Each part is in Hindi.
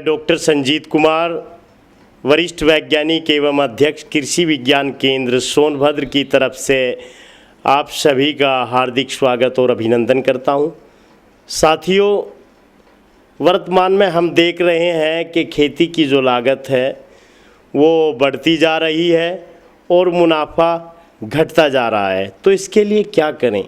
डॉक्टर संजीत कुमार, वरिष्ठ वैज्ञानिक एवं अध्यक्ष कृषि विज्ञान केंद्र सोनभद्र की तरफ से आप सभी का हार्दिक स्वागत और अभिनंदन करता हूं। साथियों, वर्तमान में हम देख रहे हैं कि खेती की जो लागत है वो बढ़ती जा रही है और मुनाफा घटता जा रहा है। तो इसके लिए क्या करें?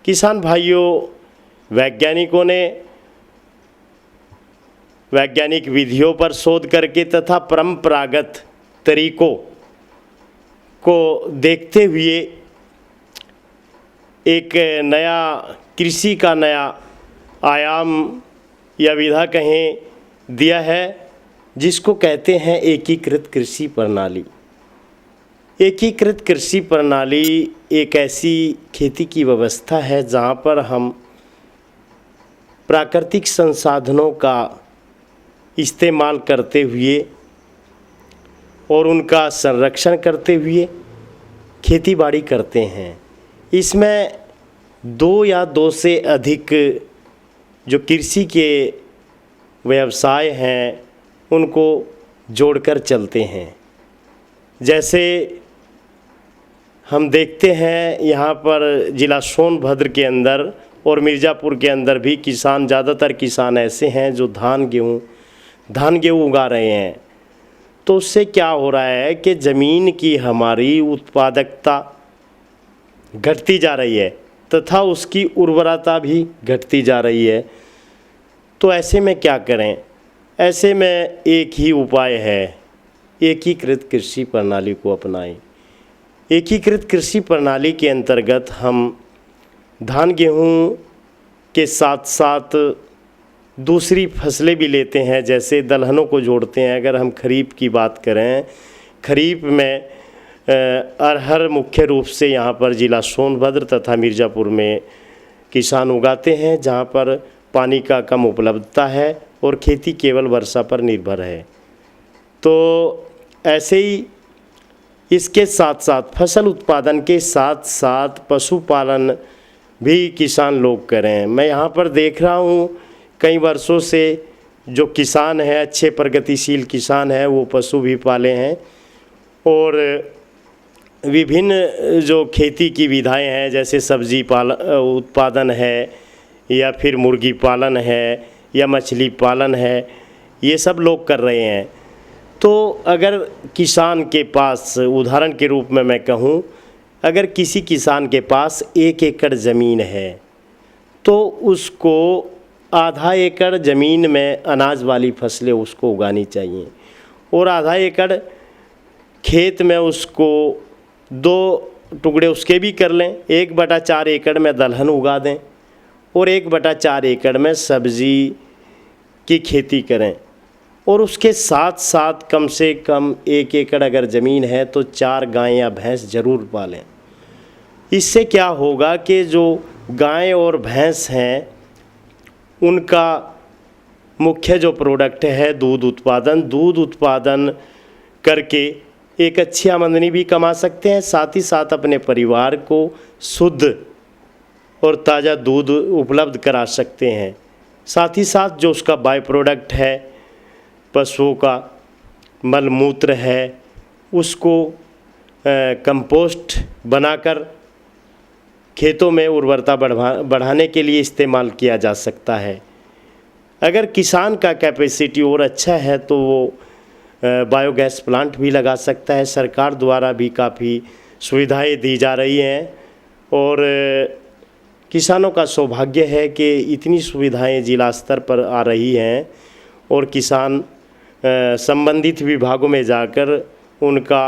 किसान भाइयों, वैज्ञानिकों ने वैज्ञानिक विधियों पर शोध करके तथा परंपरागत तरीकों को देखते हुए एक नया कृषि का नया आयाम या विधा कहें दिया है, जिसको कहते हैं एकीकृत कृषि प्रणाली। एकीकृत कृषि प्रणाली एक ऐसी खेती की व्यवस्था है जहाँ पर हम प्राकृतिक संसाधनों का इस्तेमाल करते हुए और उनका संरक्षण करते हुए खेतीबाड़ी करते हैं। इसमें दो या दो से अधिक जो कृषि के व्यवसाय हैं उनको जोड़कर चलते हैं। जैसे हम देखते हैं यहाँ पर ज़िला सोनभद्र के अंदर और मिर्ज़ापुर के अंदर भी ज़्यादातर किसान ऐसे हैं जो धान गेहूँ उगा रहे हैं। तो उससे क्या हो रहा है कि ज़मीन की हमारी उत्पादकता घटती जा रही है तथा उसकी उर्वरता भी घटती जा रही है। तो ऐसे में क्या करें? ऐसे में एक ही उपाय है, एकीकृत कृषि प्रणाली को अपनाएं। एकीकृत कृषि प्रणाली के अंतर्गत हम धान गेहूँ के साथ साथ दूसरी फसलें भी लेते हैं, जैसे दलहनों को जोड़ते हैं। अगर हम खरीफ की बात करें, खरीफ में अरहर मुख्य रूप से यहाँ पर ज़िला सोनभद्र तथा मिर्ज़ापुर में किसान उगाते हैं, जहाँ पर पानी का कम उपलब्धता है और खेती केवल वर्षा पर निर्भर है। तो ऐसे ही इसके साथ साथ फसल उत्पादन के साथ साथ पशुपालन भी किसान लोग करें। मैं यहाँ पर देख रहा हूँ कई वर्षों से जो किसान हैं, अच्छे प्रगतिशील किसान हैं, वो पशु भी पाले हैं और विभिन्न जो खेती की विधाएं हैं, जैसे सब्जी उत्पादन है या फिर मुर्गी पालन है या मछली पालन है, ये सब लोग कर रहे हैं। तो अगर किसान के पास, उदाहरण के रूप में मैं कहूँ, अगर किसी किसान के पास 1 एकड़ ज़मीन है तो उसको आधा एकड़ ज़मीन में अनाज वाली फसलें उसको उगानी चाहिए और आधा एकड़ खेत में उसको 2 टुकड़े उसके भी कर लें। 1/4 एकड़ में दलहन उगा दें और 1/4 एकड़ में सब्ज़ी की खेती करें और उसके साथ साथ कम से कम 1 एकड़ अगर ज़मीन है तो 4 गाय या भैंस ज़रूर पालें। इससे क्या होगा कि जो गाय और भैंस हैं उनका मुख्य जो प्रोडक्ट है दूध उत्पादन करके एक अच्छी आमदनी भी कमा सकते हैं। साथ ही साथ अपने परिवार को शुद्ध और ताज़ा दूध उपलब्ध करा सकते हैं। साथ ही साथ जो उसका बाय प्रोडक्ट है, पशुओं का मल मूत्र है, उसको कंपोस्ट बनाकर खेतों में उर्वरता बढ़ाने के लिए इस्तेमाल किया जा सकता है। अगर किसान का कैपेसिटी और अच्छा है तो वो बायोगैस प्लांट भी लगा सकता है। सरकार द्वारा भी काफ़ी सुविधाएं दी जा रही हैं और किसानों का सौभाग्य है कि इतनी सुविधाएं जिला स्तर पर आ रही हैं और किसान संबंधित विभागों में जाकर उनका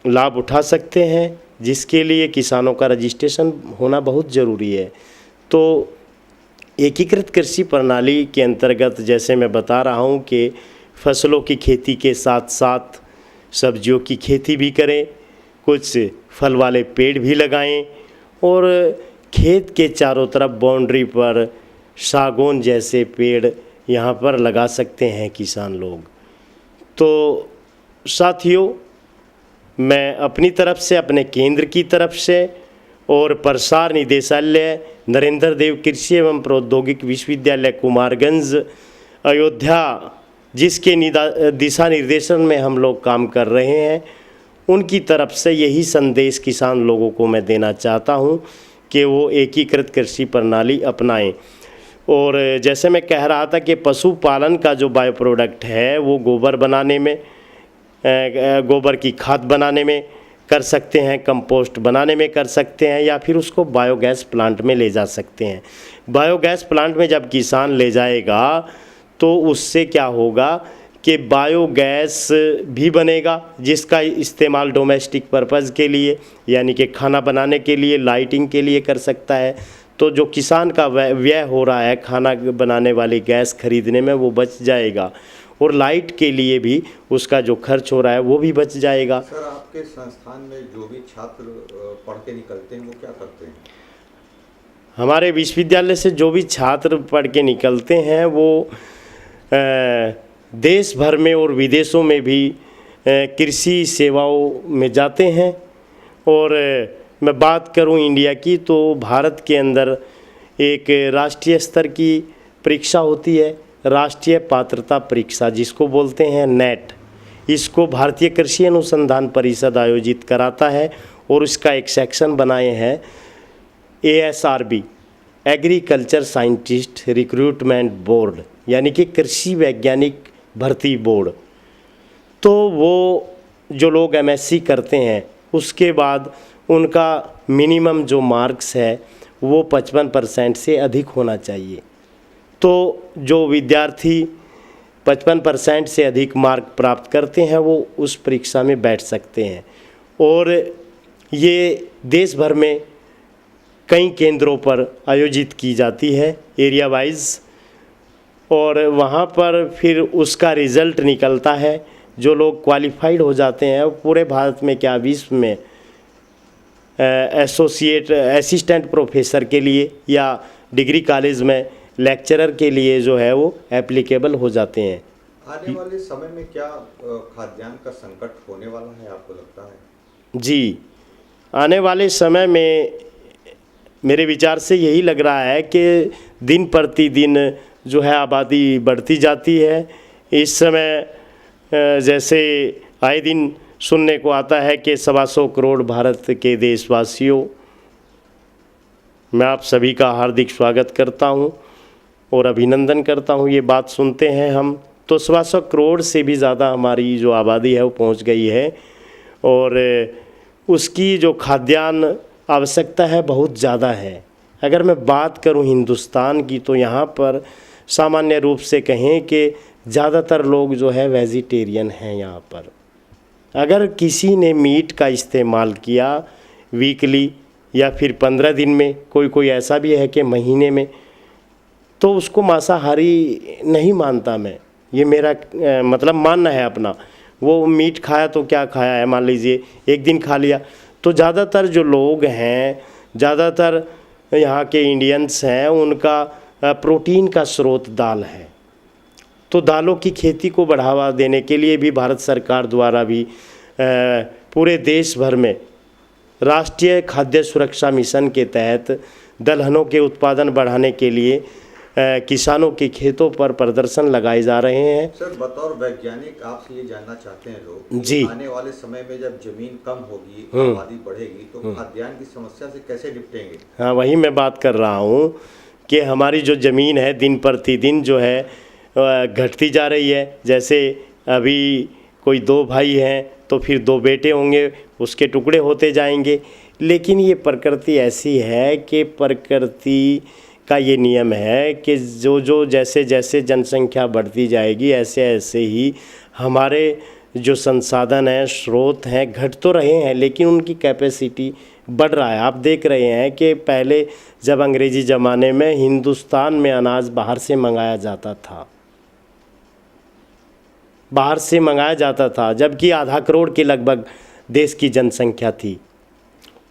लाभ उठा सकते हैं, जिसके लिए किसानों का रजिस्ट्रेशन होना बहुत ज़रूरी है। तो एकीकृत कृषि प्रणाली के अंतर्गत जैसे मैं बता रहा हूँ कि फसलों की खेती के साथ साथ सब्जियों की खेती भी करें, कुछ फल वाले पेड़ भी लगाएं और खेत के चारों तरफ बाउंड्री पर सागौन जैसे पेड़ यहाँ पर लगा सकते हैं किसान लोग। तो साथियों, मैं अपनी तरफ से, अपने केंद्र की तरफ से और प्रसार निदेशालय नरेंद्र देव कृषि एवं प्रौद्योगिक विश्वविद्यालय कुमारगंज अयोध्या जिसके दिशा निर्देशन में हम लोग काम कर रहे हैं, उनकी तरफ से यही संदेश किसान लोगों को मैं देना चाहता हूं कि वो एकीकृत कृषि प्रणाली अपनाएं। और जैसे मैं कह रहा था कि पशुपालन का जो बायो प्रोडक्ट है वो गोबर बनाने में, गोबर की खाद बनाने में कर सकते हैं, कंपोस्ट बनाने में कर सकते हैं, या फिर उसको बायोगैस प्लांट में ले जा सकते हैं। बायोगैस प्लांट में जब किसान ले जाएगा तो उससे क्या होगा कि बायोगैस भी बनेगा, जिसका इस्तेमाल डोमेस्टिक पर्पज़ के लिए यानी कि खाना बनाने के लिए, लाइटिंग के लिए कर सकता है। तो जो किसान का व्यय हो रहा है खाना बनाने वाली गैस खरीदने में, वो बच जाएगा, और लाइट के लिए भी उसका जो खर्च हो रहा है वो भी बच जाएगा। सर, आपके संस्थान में जो भी छात्र पढ़ के निकलते हैं वो क्या करते हैं? हमारे विश्वविद्यालय से जो भी छात्र पढ़ के निकलते हैं वो देश भर में और विदेशों में भी कृषि सेवाओं में जाते हैं। और मैं बात करूं इंडिया की, तो भारत के अंदर एक राष्ट्रीय स्तर की परीक्षा होती है, राष्ट्रीय पात्रता परीक्षा जिसको बोलते हैं नेट। इसको भारतीय कृषि अनुसंधान परिषद आयोजित कराता है, और इसका एक सेक्शन बनाए हैं ASRB, agriculture scientist recruitment board, यानी कि कृषि वैज्ञानिक भर्ती बोर्ड। तो वो जो लोग MSc करते हैं उसके बाद उनका मिनिमम जो मार्क्स है वो 55% से अधिक होना चाहिए। तो जो विद्यार्थी 55% से अधिक मार्क प्राप्त करते हैं वो उस परीक्षा में बैठ सकते हैं। और ये देश भर में कई केंद्रों पर आयोजित की जाती है एरिया वाइज, और वहाँ पर फिर उसका रिज़ल्ट निकलता है। जो लोग क्वालिफाइड हो जाते हैं पूरे भारत में, क्या विश्व में, असिस्टेंट प्रोफेसर के लिए या डिग्री कॉलेज में लेक्चरर के लिए जो है वो एप्लीकेबल हो जाते हैं। आने वाले समय में क्या खाद्यान्न का संकट होने वाला है, आपको लगता है? जी, आने वाले समय में मेरे विचार से यही लग रहा है कि दिन प्रतिदिन जो है आबादी बढ़ती जाती है। इस समय जैसे आए दिन सुनने को आता है कि 125 करोड़ भारत के देशवासियों, मैं आप सभी का हार्दिक स्वागत करता हूं और अभिनंदन करता हूं। ये बात सुनते हैं हम तो 125 करोड़ से भी ज़्यादा हमारी जो आबादी है वो पहुंच गई है, और उसकी जो खाद्यान्न आवश्यकता है बहुत ज़्यादा है। अगर मैं बात करूं हिंदुस्तान की, तो यहाँ पर सामान्य रूप से कहें कि ज़्यादातर लोग जो है वेजिटेरियन हैं यहाँ पर। अगर किसी ने मीट का इस्तेमाल किया वीकली या फिर 15 दिन में, कोई ऐसा भी है कि महीने में, तो उसको मांसाहारी नहीं मानता मैं। ये मेरा मतलब मानना है अपना। वो मीट खाया तो क्या खाया है, मान लीजिए एक दिन खा लिया। तो ज़्यादातर जो लोग हैं, ज़्यादातर यहाँ के इंडियंस हैं, उनका प्रोटीन का स्रोत दाल है। तो दालों की खेती को बढ़ावा देने के लिए भी भारत सरकार द्वारा भी पूरे देश भर में राष्ट्रीय खाद्य सुरक्षा मिशन के तहत दलहनों के उत्पादन बढ़ाने के लिए किसानों के खेतों पर प्रदर्शन लगाए जा रहे हैं। सर, बतौर वैज्ञानिक आपसे ये जानना चाहते हैं लोग जी, आने वाले समय में जब जमीन कम होगी, आबादी बढ़ेगी, तो खाद्यान्न की समस्या से कैसे निपटेंगे? हाँ, वही मैं बात कर रहा हूँ कि हमारी जो ज़मीन है दिन प्रतिदिन जो है घटती जा रही है। जैसे अभी कोई 2 भाई हैं तो फिर 2 बेटे होंगे, उसके टुकड़े होते जाएंगे। लेकिन ये प्रकृति ऐसी है कि प्रकृति का ये नियम है कि जो जैसे जैसे जनसंख्या बढ़ती जाएगी ऐसे ऐसे ही हमारे जो संसाधन हैं, स्रोत हैं, घट तो रहे हैं लेकिन उनकी कैपेसिटी बढ़ रहा है। आप देख रहे हैं कि पहले जब अंग्रेज़ी ज़माने में हिंदुस्तान में अनाज बाहर से मंगाया जाता था, बाहर से मंगाया जाता था, जबकि आधा करोड़ के लगभग देश की जनसंख्या थी।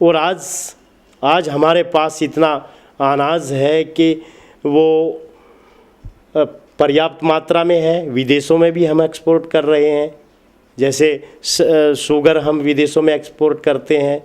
और आज हमारे पास इतना अनाज है कि वो पर्याप्त मात्रा में है। विदेशों में भी हम एक्सपोर्ट कर रहे हैं, जैसे शुगर हम विदेशों में एक्सपोर्ट करते हैं,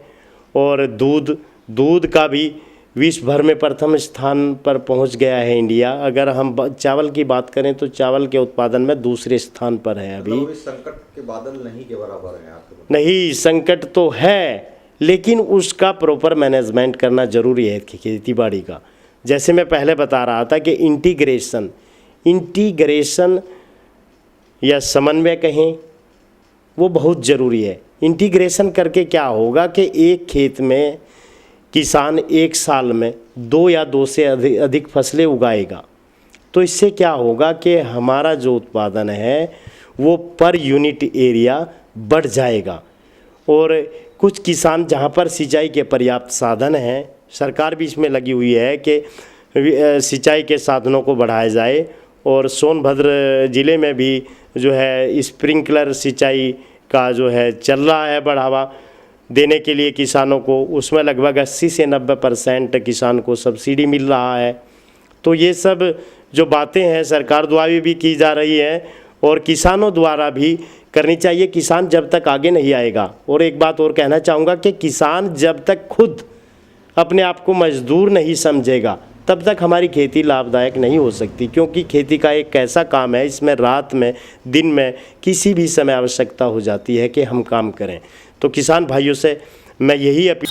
और दूध का भी विश्व भर में प्रथम स्थान पर पहुंच गया है इंडिया। अगर हम चावल की बात करें तो चावल के उत्पादन में दूसरे स्थान पर है अभी। मतलब इस संकट के बादल नहीं के बराबर हैं आपके पास। नहीं, संकट तो है, लेकिन उसका प्रॉपर मैनेजमेंट करना ज़रूरी है खेती बाड़ी का। जैसे मैं पहले बता रहा था कि इंटीग्रेशन या समन्वय कहें, वो बहुत ज़रूरी है। इंटीग्रेशन करके क्या होगा कि एक खेत में किसान एक साल में 2 या 2 से अधिक फसलें उगाएगा, तो इससे क्या होगा कि हमारा जो उत्पादन है वो पर यूनिट एरिया बढ़ जाएगा। और कुछ किसान जहाँ पर सिंचाई के पर्याप्त साधन हैं, सरकार भी इसमें लगी हुई है कि सिंचाई के साधनों को बढ़ाया जाए। और सोनभद्र ज़िले में भी जो है स्प्रिंकलर सिंचाई का जो है चल रहा है बढ़ावा देने के लिए किसानों को। उसमें लगभग 80 से 90% किसान को सब्सिडी मिल रहा है। तो ये सब जो बातें हैं सरकार द्वारा भी की जा रही है और किसानों द्वारा भी करनी चाहिए। किसान जब तक आगे नहीं आएगा, और एक बात और कहना चाहूँगा कि किसान जब तक खुद अपने आप को मजदूर नहीं समझेगा तब तक हमारी खेती लाभदायक नहीं हो सकती, क्योंकि खेती का एक ऐसा काम है, इसमें रात में दिन में किसी भी समय आवश्यकता हो जाती है कि हम काम करें। तो किसान भाइयों से मैं यही अपील